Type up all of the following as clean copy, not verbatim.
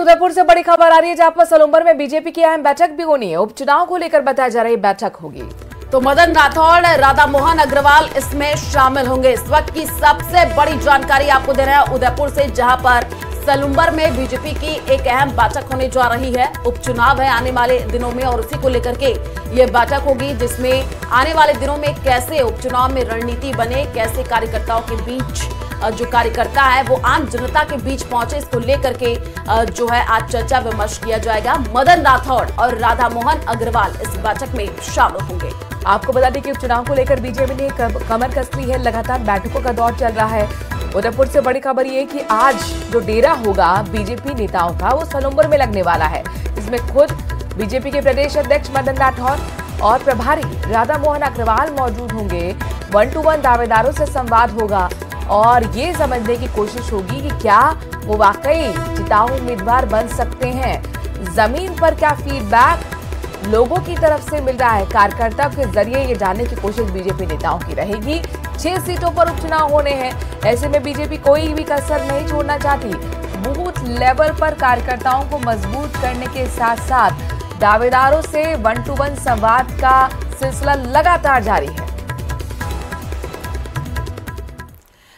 उदयपुर से बड़ी खबर आ रही है, जहां पर सलूम्बर में बीजेपी की अहम बैठक भी होनी है। उपचुनाव को लेकर बताया जा रहा है बैठक होगी, तो मदन राठौड़, राधा मोहन अग्रवाल इसमें शामिल होंगे। इस वक्त की सबसे बड़ी जानकारी आपको दे रहे हैं उदयपुर से, जहां पर सलूम्बर में बीजेपी की एक अहम बैठक होने जा रही है। उपचुनाव है आने वाले दिनों में और उसी को लेकर के ये बैठक होगी, जिसमें आने वाले दिनों में कैसे उपचुनाव में रणनीति बने, कैसे कार्यकर्ताओं के बीच जो कार्यकर्ता है वो आम जनता के बीच पहुंचे, इसको लेकर के जो है आज चर्चा विमर्श किया जाएगा। मदन राठौड़ और राधा मोहन अग्रवाल इस बैठक में शामिल होंगे। आपको बता दें कि उपचुनाव को लेकर बीजेपी ने कमर कस ली है, लगातार बैठकों का दौर चल रहा है। उदयपुर से बड़ी खबर ये कि आज जो डेरा होगा बीजेपी नेताओं का वो सलूम्बर में लगने वाला है। इसमें खुद बीजेपी के प्रदेश अध्यक्ष मदन राठौड़ और प्रभारी राधा मोहन अग्रवाल मौजूद होंगे। 1-to-1 दावेदारों से संवाद होगा और ये समझने की कोशिश होगी कि क्या वो वाकई जिताऊ उम्मीदवार बन सकते हैं। जमीन पर क्या फीडबैक लोगों की तरफ से मिल रहा है, कार्यकर्ता के जरिए ये जानने की कोशिश बीजेपी नेताओं की रहेगी। 6 सीटों पर उपचुनाव होने हैं, ऐसे में बीजेपी कोई भी कसर नहीं छोड़ना चाहती। बूथ लेवल पर कार्यकर्ताओं को मजबूत करने के साथ साथ दावेदारों से 1-to-1 संवाद का सिलसिला लगातार जारी है।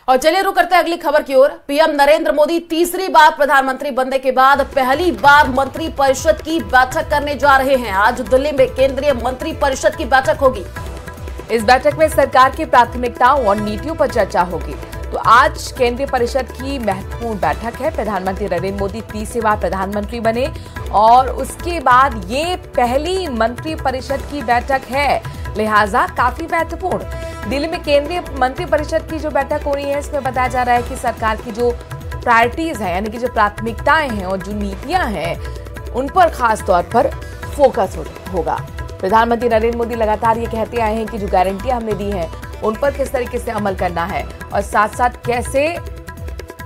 और चलिए रुक करते हैं अगली खबर की ओर। पीएम नरेंद्र मोदी तीसरी बार प्रधानमंत्री बनने के बाद पहली बार मंत्री परिषद की बैठक करने जा रहे हैं। आज दिल्ली में केंद्रीय मंत्री परिषद की बैठक होगी। इस बैठक में सरकार की प्राथमिकताओं और नीतियों पर चर्चा होगी। तो आज केंद्रीय परिषद की महत्वपूर्ण बैठक है। प्रधानमंत्री नरेंद्र मोदी तीसरी बार प्रधानमंत्री बने और उसके बाद ये पहली मंत्री परिषद की बैठक है, लिहाजा काफी महत्वपूर्ण। दिल्ली में केंद्रीय मंत्री परिषद की जो बैठक हो रही है, इसमें बताया जा रहा है कि सरकार की जो प्रायोरिटीज है, यानी कि जो प्राथमिकताएं हैं और जो नीतियां हैं, उन पर खास तौर पर फोकस होगा। प्रधानमंत्री नरेंद्र मोदी लगातार ये कहते आए हैं कि जो गारंटियां हमने दी हैं उन पर किस तरीके से अमल करना है और साथ साथ कैसे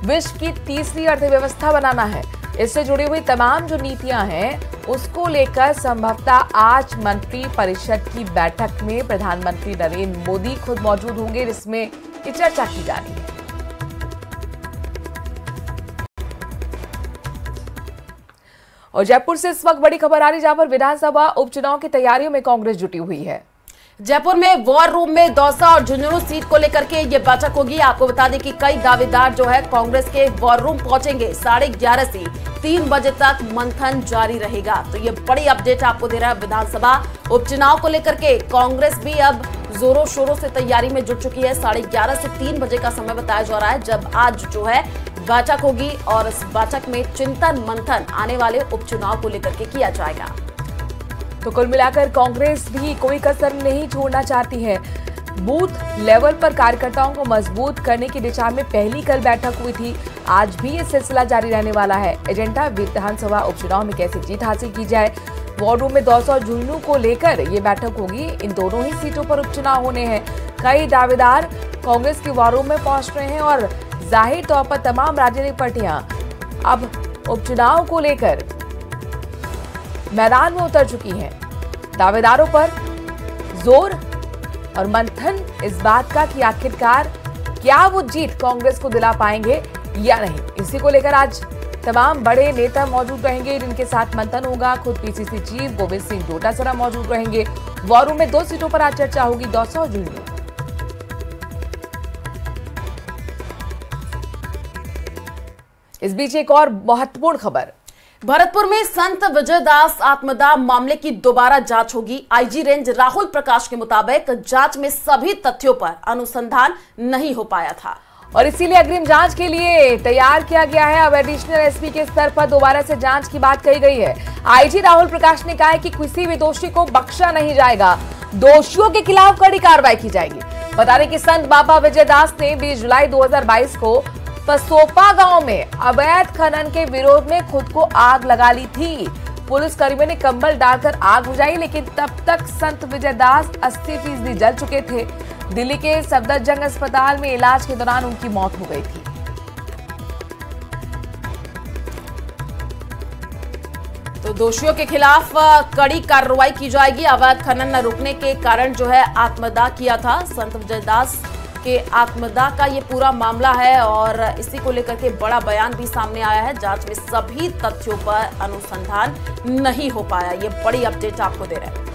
विश्व की तीसरी अर्थव्यवस्था बनाना है। इससे जुड़ी हुई तमाम जो नीतियां हैं उसको लेकर संभवतः आज मंत्री परिषद की बैठक में प्रधानमंत्री नरेंद्र मोदी खुद मौजूद होंगे, जिसमें ये चर्चा की जा रही है। और जयपुर से इस वक्त बड़ी खबर आ रही है, जहां पर विधानसभा उपचुनाव की तैयारियों में कांग्रेस जुटी हुई है। जयपुर में वॉर रूम में दौसा और झुंझुनू सीट को लेकर के ये बैठक होगी। आपको बता दें कि कई दावेदार जो है कांग्रेस के वॉर रूम पहुंचेंगे। 11:30 से 3 बजे तक मंथन जारी रहेगा। तो ये बड़ी अपडेट आपको दे रहा है विधानसभा उपचुनाव को लेकर के। कांग्रेस भी अब जोरों शोरों से तैयारी में जुट चुकी है। 11:30 से 3 बजे का समय बताया जा रहा है, जब आज जो है बैठक होगी और इस बैठक में चिंतन मंथन आने वाले उपचुनाव को लेकर के किया जाएगा। तो कुल मिलाकर कांग्रेस भी कोई कसर नहीं छोड़ना चाहती है। बूथ लेवल पर कार्यकर्ताओं को मजबूत करने की दिशा में पहली कल बैठक हुई थी, आज भी ये सिलसिला जारी रहने वाला है। एजेंडा विधानसभा उपचुनाव में कैसे जीत हासिल की जाए, वॉर रूम में दौसा और झुंझुनू को लेकर ये बैठक होगी। इन दोनों ही सीटों पर उपचुनाव होने हैं। कई दावेदार कांग्रेस के वॉर रूम में पहुंच रहे हैं और जाहिर तौर पर तमाम राजनीतिक पार्टियां अब उपचुनाव को लेकर मैदान में उतर चुकी हैं। दावेदारों पर जोर और मंथन इस बात का कि आखिरकार क्या वो जीत कांग्रेस को दिला पाएंगे या नहीं। इसी को लेकर आज तमाम बड़े नेता मौजूद रहेंगे, जिनके साथ मंथन होगा। खुद पीसीसी चीफ गोविंद सिंह डोटासरा मौजूद रहेंगे। वॉर रूम में 2 सीटों पर आज चर्चा होगी, दौसा और झुंझुनू। इस बीच एक और महत्वपूर्ण खबर। भरतपुर में संत विजयदास आत्मदाह मामले की दोबारा जांच होगी। आईजी रेंज राहुल प्रकाश के मुताबिक जांच में सभी तथ्यों पर अनुसंधान नहीं हो पाया था और इसीलिए अग्रिम जांच के लिए तैयार किया गया है। अब एडिशनल एसपी के स्तर पर दोबारा से जांच की बात कही गई है। आईजी राहुल प्रकाश ने कहा है कि किसी भी दोषी को बख्शा नहीं जाएगा, दोषियों के खिलाफ कड़ी कार्रवाई की जाएगी। बता दें कि संत बाबा विजयदास ने 20 जुलाई 2022 को पसोपा गांव में अवैध खनन के विरोध में खुद को आग लगा ली थी। पुलिस कर्मियों ने कंबल डालकर आग बुझाई, लेकिन तब तक संत विजयदास 80% जल चुके थे। दिल्ली के सफदरजंग अस्पताल में इलाज के दौरान उनकी मौत हो गई थी। तो दोषियों के खिलाफ कड़ी कार्रवाई की जाएगी। अवैध खनन न रुकने के कारण जो है आत्मदाह किया था संत विजयदास के आत्मदाह का ये पूरा मामला है और इसी को लेकर के बड़ा बयान भी सामने आया है। जांच में सभी तथ्यों पर अनुसंधान नहीं हो पाया। ये बड़ी अपडेट आपको दे रहे हैं।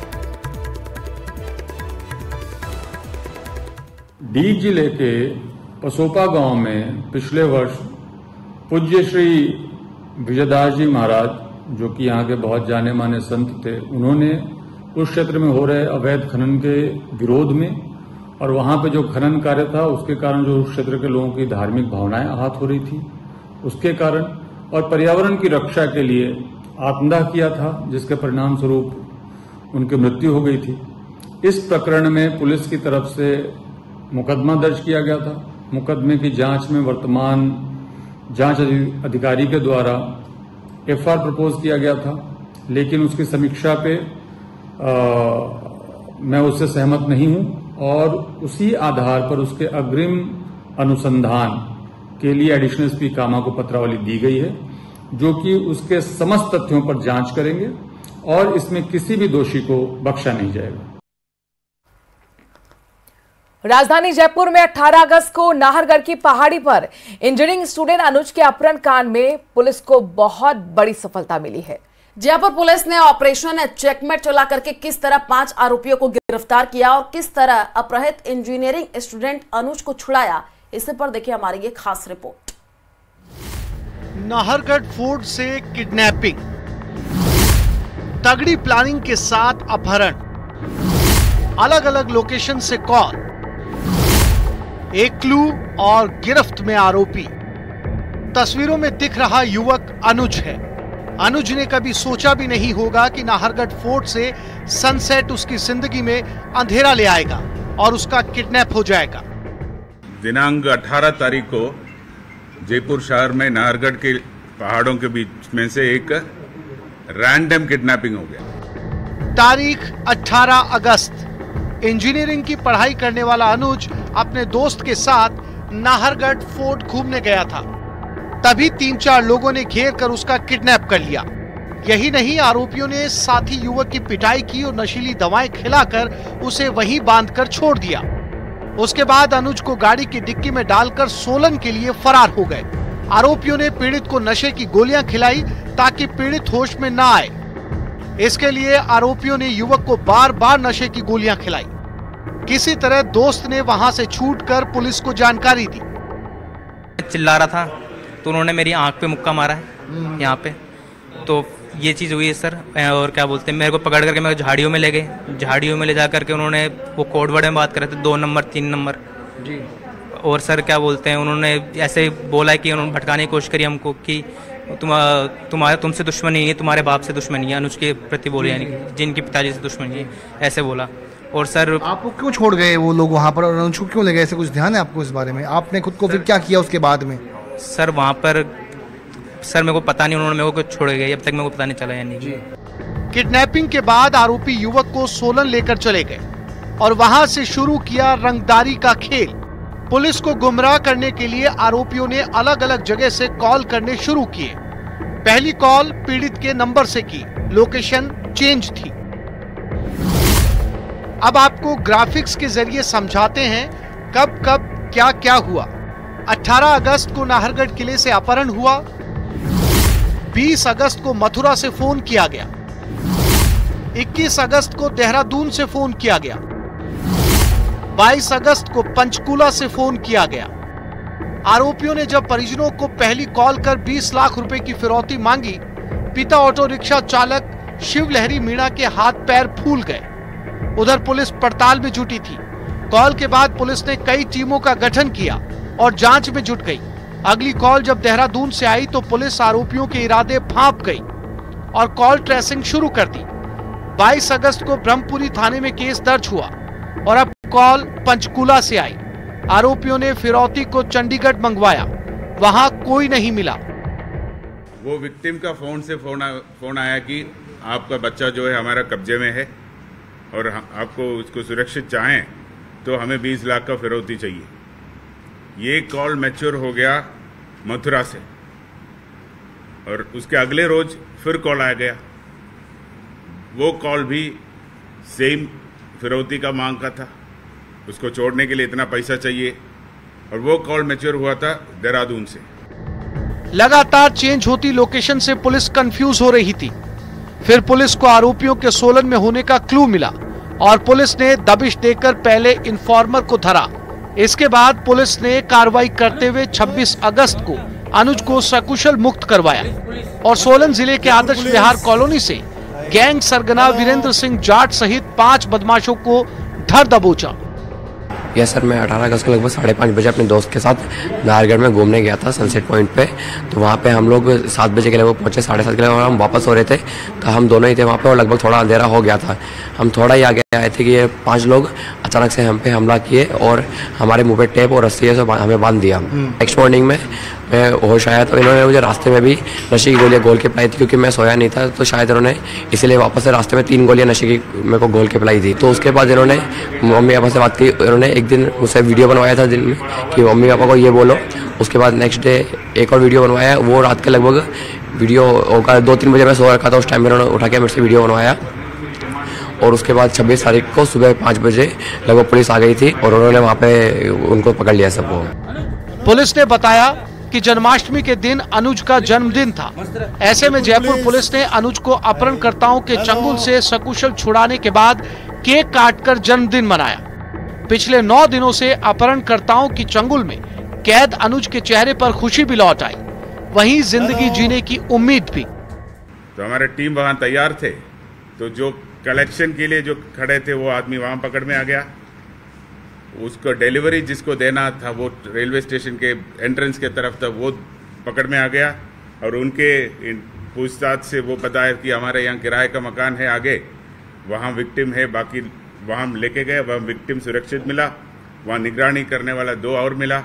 डीग जिले के पसोपा गांव में पिछले वर्ष पूज्य श्री विजयदास जी महाराज, जो कि यहाँ के बहुत जाने माने संत थे, उन्होंने उस क्षेत्र में हो रहे अवैध खनन के विरोध में और वहां पे जो खनन कार्य था उसके कारण जो उस क्षेत्र के लोगों की धार्मिक भावनाएं आहत हो रही थी, उसके कारण और पर्यावरण की रक्षा के लिए आत्मदाह किया था, जिसके परिणाम स्वरूप उनकी मृत्यु हो गई थी। इस प्रकरण में पुलिस की तरफ से मुकदमा दर्ज किया गया था। मुकदमे की जांच में वर्तमान जांच अधिकारी के द्वारा एफआईआर प्रपोज किया गया था, लेकिन उसकी समीक्षा पे मैं उससे सहमत नहीं हूं और उसी आधार पर उसके अग्रिम अनुसंधान के लिए एडिशनल एसपी कामा को पत्रावली दी गई है, जो कि उसके समस्त तथ्यों पर जांच करेंगे और इसमें किसी भी दोषी को बख्शा नहीं जाएगा। राजधानी जयपुर में 18 अगस्त को नाहरगढ़ की पहाड़ी पर इंजीनियरिंग स्टूडेंट अनुज के अपहरण कांड में पुलिस को बहुत बड़ी सफलता मिली है। जयपुर पुलिस ने ऑपरेशन चेकमेट चला करके किस तरह 5 आरोपियों को गिरफ्तार किया और किस तरह अपहृत इंजीनियरिंग स्टूडेंट अनुज को छुड़ाया, इस पर देखिए हमारी ये खास रिपोर्ट। नाहरगढ़ फोर्ट से किडनैपिंग, तगड़ी प्लानिंग के साथ अपहरण, अलग अलग लोकेशन से कॉल, एक क्लू और गिरफ्त में आरोपी। तस्वीरों में दिख रहा युवक अनुज है। अनुज ने कभी सोचा भी नहीं होगा कि नाहरगढ़ फोर्ट से सनसेट उसकी जिंदगी में अंधेरा ले आएगा और उसका किडनैप हो जाएगा। दिनांक 18 तारीख को जयपुर शहर में नाहरगढ़ के पहाड़ों के बीच में से एक रैंडम किडनैपिंग हो गया। तारीख 18 अगस्त। इंजीनियरिंग की पढ़ाई करने वाला अनुज अपने दोस्त के साथ नाहरगढ़ फोर्ट घूमने गया था। तभी 3-4 लोगों ने घेर कर उसका किडनैप कर लिया। यही नहीं, आरोपियों ने साथी युवक की पिटाई की और नशीली दवाएं खिलाकर उसे वहीं बांधकर छोड़ दिया। उसके बाद अनुज को गाड़ी की डिक्की में डालकर सोलन के लिए फरार हो गए। आरोपियों ने पीड़ित को नशे की गोलियां खिलाई ताकि पीड़ित होश में न आए। इसके लिए आरोपियों ने युवक को बार बार नशे की गोलियां खिलाई। किसी तरह दोस्त ने वहां से छूटकर पुलिस को जानकारी दी। चिल्ला रहा था तो उन्होंने मेरी आंख पे मुक्का मारा है यहाँ पे, तो ये चीज़ हुई है सर। और क्या बोलते हैं, मेरे को पकड़ करके मेरे को झाड़ियों में ले गए। झाड़ियों में ले जा करके उन्होंने वो कोड वर्ड में बात कर रहे थे, 2 नंबर 3 नंबर जी। और सर क्या बोलते हैं, उन्होंने ऐसे बोला कि उन्होंने भटकाने की कोशिश करी हमको कि तुमसे दुश्मनी है, तुम्हारे बाप से दुश्मनी है, अनुज के प्रति बोले, यानी जिनके पिताजी से दुश्मनी है, ऐसे बोला। और सर आपको क्यों छोड़ गए वो लोग वहाँ पर और अनुज को क्यों ले गए, ऐसे कुछ ध्यान है आपको इस बारे में? आपने खुद को फिर क्या किया उसके बाद में? सर वहाँ पर सर मेरे को पता नहीं, उन्होंने मेरे को छोड़ गए, अब तक मेरे को पता नहीं चला या नहीं। किडनैपिंग के बाद आरोपी युवक को सोलन लेकर चले गए और वहां से शुरू किया रंगदारी का खेल। पुलिस को गुमराह करने के लिए आरोपियों ने अलग अलग जगह से कॉल करने शुरू किए। पहली कॉल पीड़ित के नंबर से की, लोकेशन चेंज थी। अब आपको ग्राफिक्स के जरिए समझाते हैं कब कब क्या क्या हुआ। 18 अगस्त को नाहरगढ़ किले से अपहरण हुआ। 20 अगस्त को मथुरा से फोन किया गया। 21 अगस्त को देहरादून से फोन किया गया। 22 अगस्त को पंचकूला से फोन किया गया। आरोपियों ने जब परिजनों को पहली कॉल कर 20 लाख रुपए की फिरौती मांगी, पिता ऑटो रिक्शा चालक शिवलहरी मीणा के हाथ पैर फूल गए। उधर पुलिस पड़ताल में जुटी थी। कॉल के बाद पुलिस ने कई टीमों का गठन किया और जांच में जुट गई। अगली कॉल जब देहरादून से आई तो पुलिस आरोपियों के इरादे भांप गई और कॉल ट्रेसिंग शुरू कर दी। 22 अगस्त को ब्रह्मपुरी थाने में केस दर्ज हुआ और अब कॉल पंचकूला से आई। आरोपियों ने फिरौती को चंडीगढ़ मंगवाया, वहां कोई नहीं मिला। वो विक्टिम का फोन आया कि आपका बच्चा जो है हमारा कब्जे में है और आपको उसको सुरक्षित चाहें तो हमें 20 लाख का फिरौती चाहिए। ये कॉल मैच्योर हो गया मथुरा से और उसके अगले रोज फिर कॉल आ गया। वो कॉल भी सेम फिरौती का मांग का था उसको छोड़ने के लिए इतना पैसा चाहिए। और वो कॉल मैच्योर हुआ था देहरादून से। लगातार चेंज होती लोकेशन से पुलिस कंफ्यूज हो रही थी। फिर पुलिस को आरोपियों के सोलन में होने का क्लू मिला और पुलिस ने दबिश देकर पहले इन्फॉर्मर को धरा। इसके बाद पुलिस ने कार्रवाई करते हुए 26 अगस्त को अनुज को सकुशल मुक्त करवाया और सोलन जिले के आदर्श विहार कॉलोनी से गैंग सरगना वीरेंद्र सिंह जाट सहित 5 बदमाशों को धर दबोचा। यस सर, मैं 18 अगस्त को लगभग 5:30 बजे अपने दोस्त के साथ नाहरगढ़ में घूमने गया था सनसेट पॉइंट पे। तो वहाँ पे हम लोग 7 बजे के लगभग पहुँचे, 7:30 के लगभग हम वापस हो रहे थे। तो हम दोनों ही थे वहाँ पे और लगभग थोड़ा अंधेरा हो गया था। हम थोड़ा ही आगे आए थे कि ये 5 लोग अचानक से हम पे हमला किए और हमारे मुँह पे टेप और रस्सी से हमें बांध दिया। नेक्स्ट मॉर्निंग में मैं होश आया तो इन्होंने मुझे रास्ते में भी नशे की गोलियां घोल के पिलाई थी, क्योंकि मैं सोया नहीं था। तो शायद इन्होंने इसीलिए वापस से रास्ते में 3 गोलियां नशे की मेरे को घोल के पिलाई थी। तो उसके बाद इन्होंने मम्मी पापा से बात की। इन्होंने एक दिन मुझसे वीडियो बनवाया था दिन में कि मम्मी पापा को ये बोलो। उसके बाद नेक्स्ट डे एक और वीडियो बनवाया। वो रात के लगभग वीडियो होगा 2-3 बजे मैं सो रखा था। उस टाइम में उन्होंने उठा के मेरे से वीडियो बनवाया। और उसके बाद 26 तारीख को सुबह 5 बजे लगभग पुलिस आ गई थी और उन्होंने वहाँ पे उनको पकड़ लिया सबको। पुलिस ने बताया कि जन्माष्टमी के दिन अनुज का जन्मदिन था। ऐसे में जयपुर पुलिस ने अनुज को अपहरणकर्ताओं के चंगुल से सकुशल छुड़ाने के बाद केक काटकर जन्मदिन मनाया। पिछले 9 दिनों से अपहरणकर्ताओं की चंगुल में कैद अनुज के चेहरे पर खुशी भी लौट आई, वहीं जिंदगी जीने की उम्मीद भी। तो हमारे टीम वहां तैयार थे। तो जो कलेक्शन के लिए जो खड़े थे वो आदमी वहां पकड़ में आ गया। उसको डिलीवरी जिसको देना था वो रेलवे स्टेशन के एंट्रेंस के तरफ था, वो पकड़ में आ गया। और उनके पूछताछ से वो बताया कि हमारे यहाँ किराए का मकान है आगे, वहाँ विक्टिम है। बाकी वहाँ हम लेके गए, वहाँ विक्टिम सुरक्षित मिला। वहाँ निगरानी करने वाला 2 और मिला।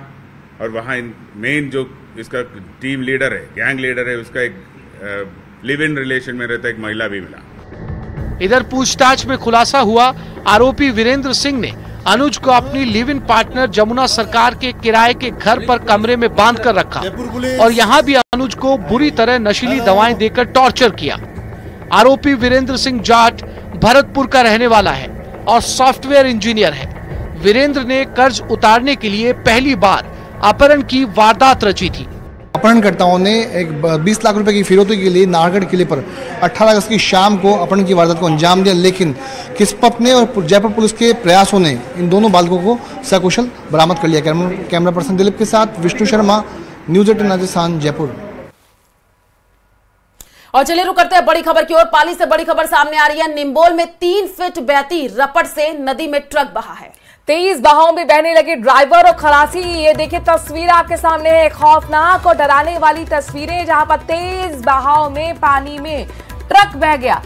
और वहाँ मेन जो इसका टीम लीडर है, गैंग लीडर है, उसका एक लिव इन रिलेशन में रहता एक महिला भी मिला। इधर पूछताछ में खुलासा हुआ, आरोपी वीरेंद्र सिंह ने अनुज को अपनी लिव इन पार्टनर जमुना सरकार के किराए के घर पर कमरे में बांध कर रखा और यहाँ भी अनुज को बुरी तरह नशीली दवाएं देकर टॉर्चर किया। आरोपी वीरेंद्र सिंह जाट भरतपुर का रहने वाला है और सॉफ्टवेयर इंजीनियर है। वीरेंद्र ने कर्ज उतारने के लिए पहली बार अपहरण की वारदात रची थी। अपहरणकर्ताओं ने एक 20 लाख रुपए की फिरौती के लिए नाहरगढ़ किले पर 18 अगस्त की शाम को अपहरण की वारदात को अंजाम दिया, लेकिन किस्मत ने और जयपुर पुलिस के प्रयासों ने इन दोनों बालकों को सकुशल बरामद कर लिया। कैमरा पर्सन दिलीप के साथ विष्णु शर्मा, न्यूज 18 राजस्थान, जयपुर। और चलिए रुक करते हैं बड़ी खबर की ओर। पाली से बड़ी खबर सामने आ रही है। निम्बोल में 3 फीट बहती रपट से नदी में ट्रक बहा है। तेज बहाव में बहने लगे ड्राइवर और खलासी। ये देखिए तस्वीर आपके सामने है, खौफनाक और डराने वाली तस्वीरें, जहां पर तेज बहाव में पानी में ट्रक बह गया।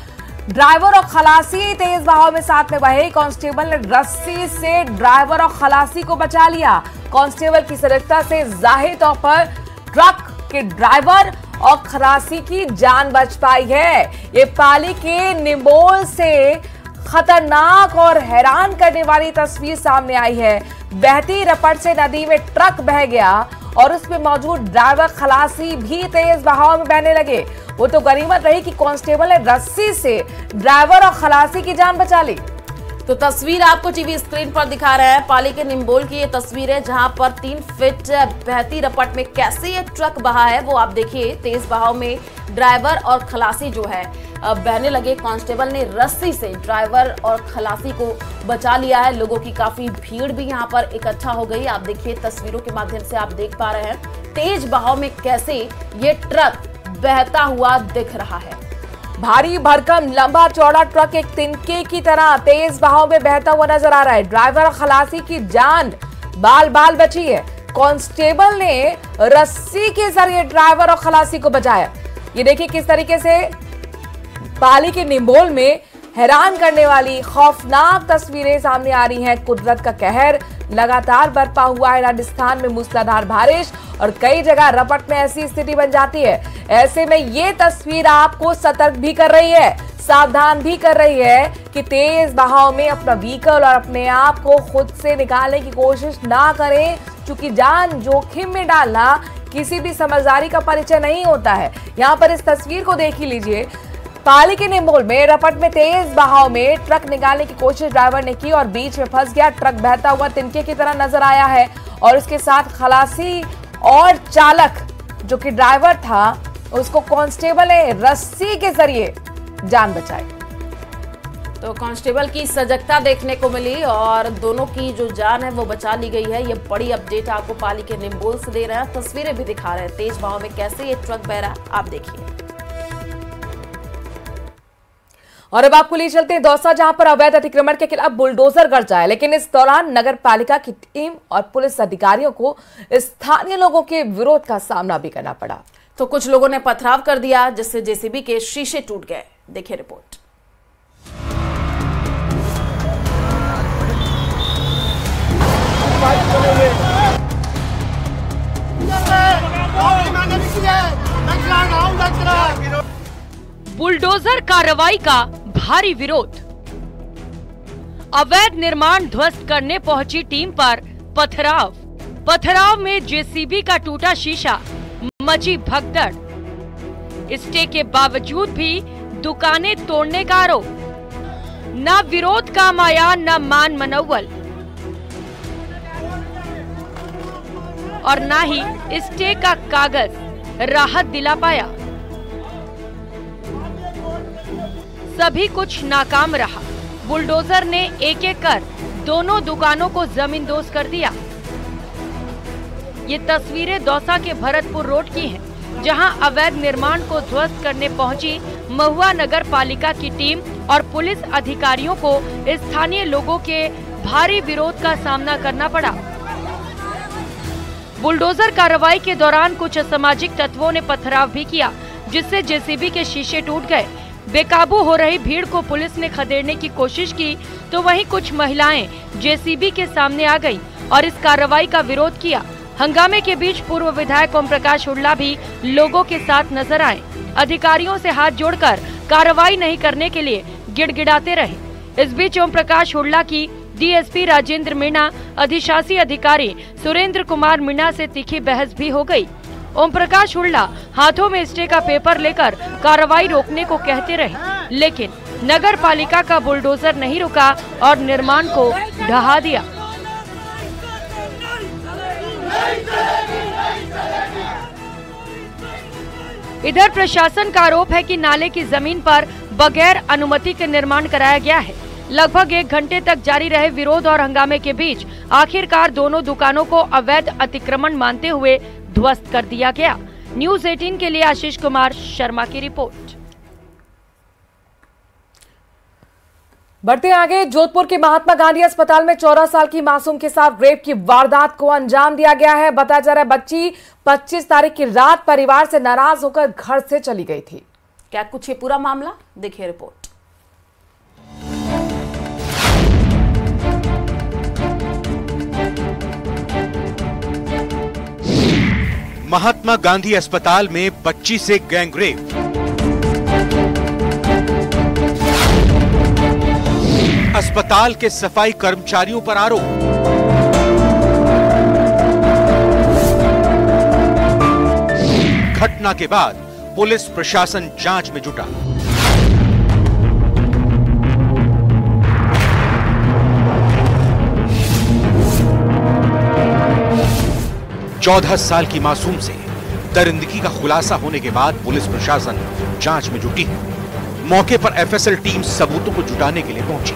ड्राइवर और खलासी तेज बहाव में साथ में बहे। कांस्टेबल ने रस्सी से ड्राइवर और खलासी को बचा लिया। कांस्टेबल की सजगता से जाहिर तौर पर ट्रक के ड्राइवर और खलासी की जान बच पाई है। ये पाली के निम्बोल से खतरनाक और हैरान करने वाली तस्वीर सामने आई है। बहती रपट से नदी में ट्रक बह गया और उसमें मौजूद ड्राइवर खलासी भी तेज बहाव में बहने लगे। वो तो गनीमत रही कि कांस्टेबल ने रस्सी से ड्राइवर और खलासी की जान बचा ली। तो तस्वीर आपको टीवी स्क्रीन पर दिखा रहे हैं। पाली के निम्बोल की ये तस्वीर है, जहां पर 3 फीट बहती रपट में कैसे ये ट्रक बहा है वो आप देखिए। तेज बहाव में ड्राइवर और खलासी जो है बहने लगे। कांस्टेबल ने रस्सी से ड्राइवर और खलासी को बचा लिया है। लोगों की काफी भीड़ भी यहाँ पर इकट्ठा हो गई। आप देखिए तस्वीरों के माध्यम से आप देख पा रहे हैं तेज बहाव में कैसे ये ट्रक बहता हुआ दिख रहा है। भारी भरकम लंबा चौड़ा ट्रक एक तिनके की तरह तेज बहाव में बहता हुआ नजर आ रहा है। ड्राइवर और खलासी की जान बाल बाल बची है। कांस्टेबल ने रस्सी के जरिए ड्राइवर और खलासी को बचाया। ये देखिए किस तरीके से पाली के निम्बोल में हैरान करने वाली खौफनाक तस्वीरें सामने आ रही हैं। कुदरत का कहर लगातार बरपा हुआ है। राजस्थान में मूसलाधार बारिश और कई जगह रपट में ऐसी स्थिति बन जाती है। ऐसे में ये तस्वीर आपको सतर्क भी कर रही है, सावधान भी कर रही है कि तेज बहाव में अपना व्हीकल और अपने आप को खुद से निकालने की कोशिश ना करें, क्योंकि जान जोखिम में डालना किसी भी समझदारी का परिचय नहीं होता है। यहाँ पर इस तस्वीर को देख ही लीजिए। पाली के निमोल में रपट में तेज बहाव में ट्रक निकालने की कोशिश ड्राइवर ने की और बीच में फंस गया। ट्रक बहता हुआ तिनके की तरह नजर आया है और उसके साथ खलासी और चालक जो कि ड्राइवर था उसको कांस्टेबल ने रस्सी के जरिए जान बचाई। तो कांस्टेबल की सजगता देखने को मिली और दोनों की जो जान है वो बचा ली गई है। ये बड़ी अपडेट आपको पाली के निम्बोल से दे रहे हैं, तस्वीरें भी दिखा रहे हैं तेज बहाव में कैसे ये ट्रक बह रहा है, आप देखिए। और अब आपको ले चलते हैं दौसा, जहां पर अवैध अतिक्रमण के खिलाफ बुलडोजर गरजा है, लेकिन इस दौरान नगर पालिका की टीम और पुलिस अधिकारियों को स्थानीय लोगों के विरोध का सामना भी करना पड़ा। तो कुछ लोगों ने पथराव कर दिया जिससे जेसीबी के शीशे टूट गए। देखिए रिपोर्ट। बुलडोजर कार्रवाई का भारी विरोध। अवैध निर्माण ध्वस्त करने पहुंची टीम पर पथराव में जेसीबी का टूटा शीशा, मची भगदड़। स्टे के बावजूद भी दुकानें तोड़ने का आरोप। न विरोध काम आया न मान मनौवल और न ही स्टे का कागज राहत दिला पाया। सभी कुछ नाकाम रहा। बुलडोजर ने एक एक कर दोनों दुकानों को जमींदोज कर दिया। ये तस्वीरें दौसा के भरतपुर रोड की हैं, जहां अवैध निर्माण को ध्वस्त करने पहुंची महुआ नगर पालिका की टीम और पुलिस अधिकारियों को स्थानीय लोगों के भारी विरोध का सामना करना पड़ा। बुलडोजर कार्रवाई के दौरान कुछ असामाजिक तत्वों ने पथराव भी किया, जिससे जेसीबी के शीशे टूट गए। बेकाबू हो रही भीड़ को पुलिस ने खदेड़ने की कोशिश की तो वहीं कुछ महिलाएं जेसीबी के सामने आ गईं और इस कार्रवाई का विरोध किया। हंगामे के बीच पूर्व विधायक ओम प्रकाश हुड्डा भी लोगों के साथ नजर आए। अधिकारियों से हाथ जोड़कर कार्रवाई नहीं करने के लिए गिड़गिड़ाते रहे। इस बीच ओम प्रकाश हुड्डा की डीएसपी राजेंद्र मीणा, अधिशासी अधिकारी सुरेंद्र कुमार मीणा से तीखी बहस भी हो गई। ओम प्रकाश हुड्डा हाथों में स्टे का पेपर लेकर कार्रवाई रोकने को कहते रहे, लेकिन नगर पालिका का बुलडोजर नहीं रुका और निर्माण को ढहा दिया। इधर प्रशासन का आरोप है कि नाले की जमीन पर बगैर अनुमति के निर्माण कराया गया है। लगभग 1 घंटे तक जारी रहे विरोध और हंगामे के बीच आखिरकार दोनों दुकानों को अवैध अतिक्रमण मानते हुए ध्वस्त कर दिया गया। न्यूज़ 18 के लिए आशीष कुमार शर्मा की रिपोर्ट। बढ़ते आगे, जोधपुर के महात्मा गांधी अस्पताल में 14 साल की मासूम के साथ रेप की वारदात को अंजाम दिया गया है। बताया जा रहा है बच्ची 25 तारीख की रात परिवार से नाराज होकर घर से चली गई थी। क्या कुछ ये पूरा मामला, देखिए रिपोर्ट। महात्मा गांधी अस्पताल में बच्ची से गैंगरेप। अस्पताल के सफाई कर्मचारियों पर आरोप। घटना के बाद पुलिस प्रशासन जांच में जुटा। चौदह साल की मासूम से दरिंदगी का खुलासा होने के बाद पुलिस प्रशासन जांच में जुटी है। मौके पर एफएसएल टीम सबूतों को जुटाने के लिए पहुंची।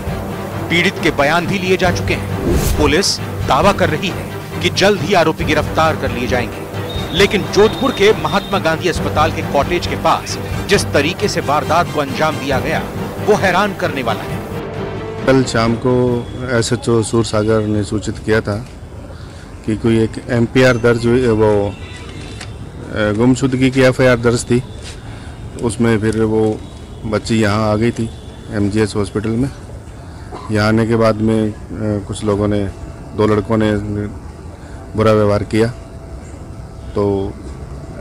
पीड़ित के बयान भी लिए जा चुके हैं। पुलिस दावा कर रही है कि जल्द ही आरोपी गिरफ्तार कर लिए जाएंगे। लेकिन जोधपुर के महात्मा गांधी अस्पताल के कॉटेज के पास जिस तरीके से वारदात को अंजाम दिया गया वो हैरान करने वाला है। कल शाम को एसएचओ सूरसागर ने सूचित किया था कि कोई एक एमपीआर दर्ज हुई, वो गुमशुदगी की एफआईआर दर्ज थी। उसमें फिर वो बच्ची यहाँ आ गई थी एमजीएच हॉस्पिटल में। यहाँ आने के बाद में कुछ लोगों ने, 2 लड़कों ने बुरा व्यवहार किया, तो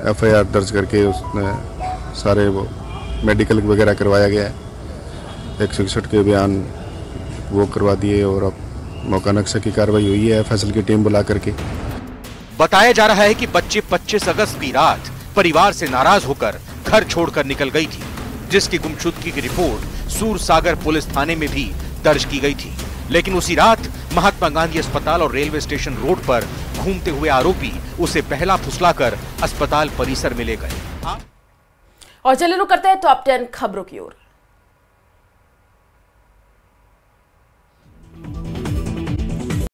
एफआईआर दर्ज करके उसने सारे वो मेडिकल वगैरह करवाया गया है। 161 के बयान वो करवा दिए और अब मौका नक्शा की कार्रवाई हुई है एफएसएल की टीम बुला करके। बताया जा रहा है कि बच्ची 25 अगस्त की रात परिवार से नाराज होकर घर छोड़कर निकल गई थी। जिसकी गुमशुदगी की रिपोर्ट सूरसागर पुलिस थाने में भी दर्ज की गई थी। लेकिन उसी रात महात्मा गांधी अस्पताल और रेलवे स्टेशन रोड पर घूमते हुए आरोपी उसे पहला फुसलाकर अस्पताल परिसर में ले गए। और चलिए रुक करते हैं टॉप 10 खबरों की ओर।